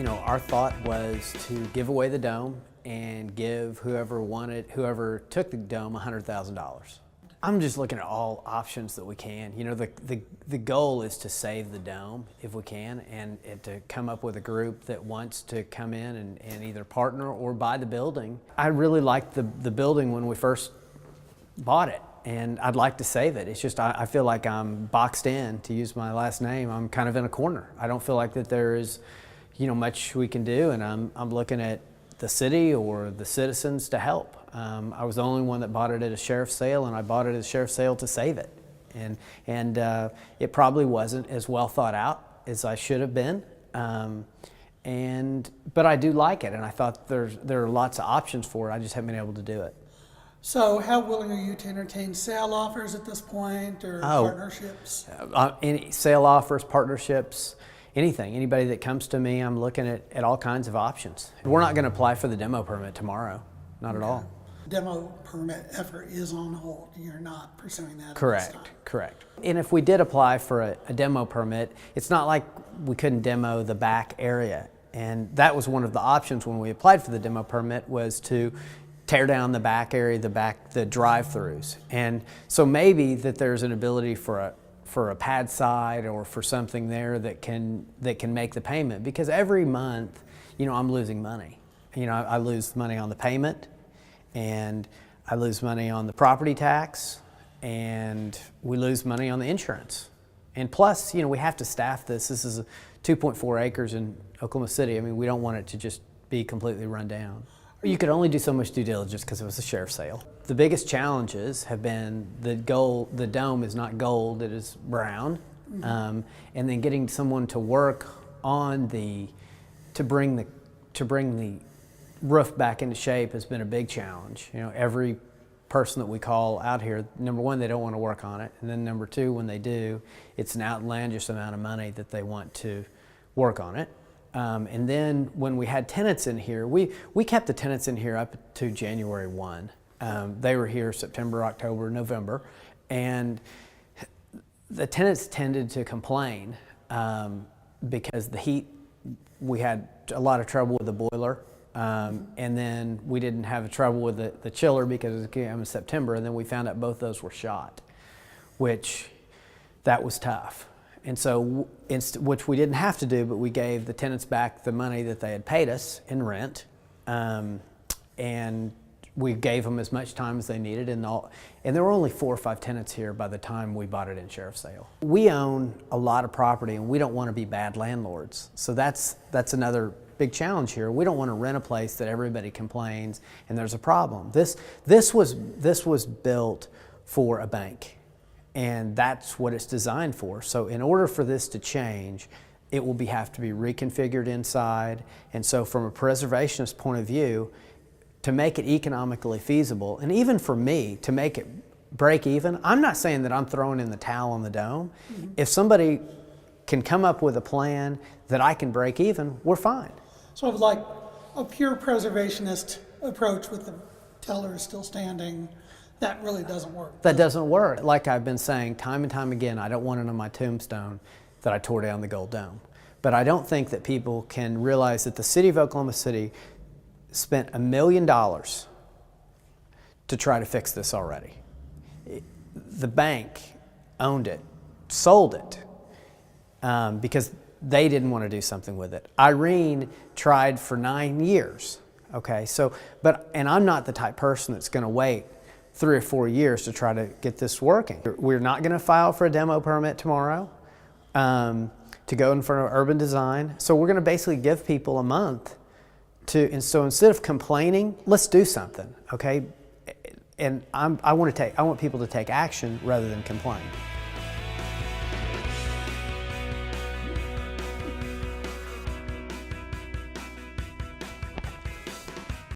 our thought was to give away the dome and give whoever took the dome $100,000. I'm just looking at all options that we can. The goal is to save the dome if we can, and to come up with a group that wants to come in and either partner or buy the building. I really liked the building when we first bought it, and I'd like to save it. It's just I feel like I'm boxed in, to use my last name. I'm kind of in a corner. I don't feel like that there is much we can do, and I'm looking at the city or the citizens to help. I was the only one that bought it at a sheriff's sale, and I bought it at a sheriff's sale to save it. And it probably wasn't as well thought out as I should have been. But I do like it, and I thought there are lots of options for it. I just haven't been able to do it. So how willing are you to entertain sale offers at this point, or partnerships? Any sale offers, partnerships, anything. Anybody that comes to me, I'm looking at all kinds of options. We're not going to apply for the demo permit tomorrow. Not at all. Demo permit effort is on hold. You're not pursuing that. Correct, correct. And if we did apply for a demo permit, it's not like we couldn't demo the back area. And that was one of the options when we applied for the demo permit, was to tear down the back area, the drive-throughs. And so maybe that there's an ability for a pad side or for something there that can make the payment, because every month, I'm losing money. I lose money on the payment, and I lose money on the property tax, and we lose money on the insurance. And plus, we have to staff this. This is 2.4 acres in Oklahoma City. I mean, we don't want it to just be completely run down. You could only do so much due diligence because it was a sheriff's sale. The biggest challenges have been the dome is not gold, it is brown. And then getting someone to work on to bring the roof back into shape has been a big challenge. Every person that we call out here, number one, they don't want to work on it. And then number two, when they do, it's an outlandish amount of money that they want to work on it. And then when we had tenants in here, we kept the tenants in here up to January 1. They were here September, October, November. And the tenants tended to complain because the heat, we had a lot of trouble with the boiler. And then we didn't have trouble with the chiller because it came in September, and then we found out both those were shot, which that was tough. And so, which we didn't have to do, but we gave the tenants back the money that they had paid us in rent, and we gave them as much time as they needed. And there were only 4 or 5 tenants here by the time we bought it in sheriff's sale. We own a lot of property, and we don't want to be bad landlords. So that's another big challenge here. We don't want to rent a place that everybody complains and there's a problem. This was built for a bank, and that's what it's designed for. So in order for this to change, it will have to be reconfigured inside. And so from a preservationist point of view, to make it economically feasible, and even for me to make it break even, I'm not saying that I'm throwing in the towel on the dome. Mm-hmm. If somebody can come up with a plan that I can break even, we're fine. Sort of like a pure preservationist approach with the teller still standing, that really doesn't work. That doesn't work. Like I've been saying time and time again, I don't want it on my tombstone that I tore down the gold dome. But I don't think that people can realize that the city of Oklahoma City spent $1 million to try to fix this already. The bank owned it, sold it, because they didn't want to do something with it. Irene tried for 9 years, okay? And I'm not the type of person that's going to wait 3 or 4 years to try to get this working. We're not going to file for a demo permit tomorrow to go in front of urban design. So we're going to basically give people a month and so instead of complaining, let's do something, okay? And I want people to take action rather than complain.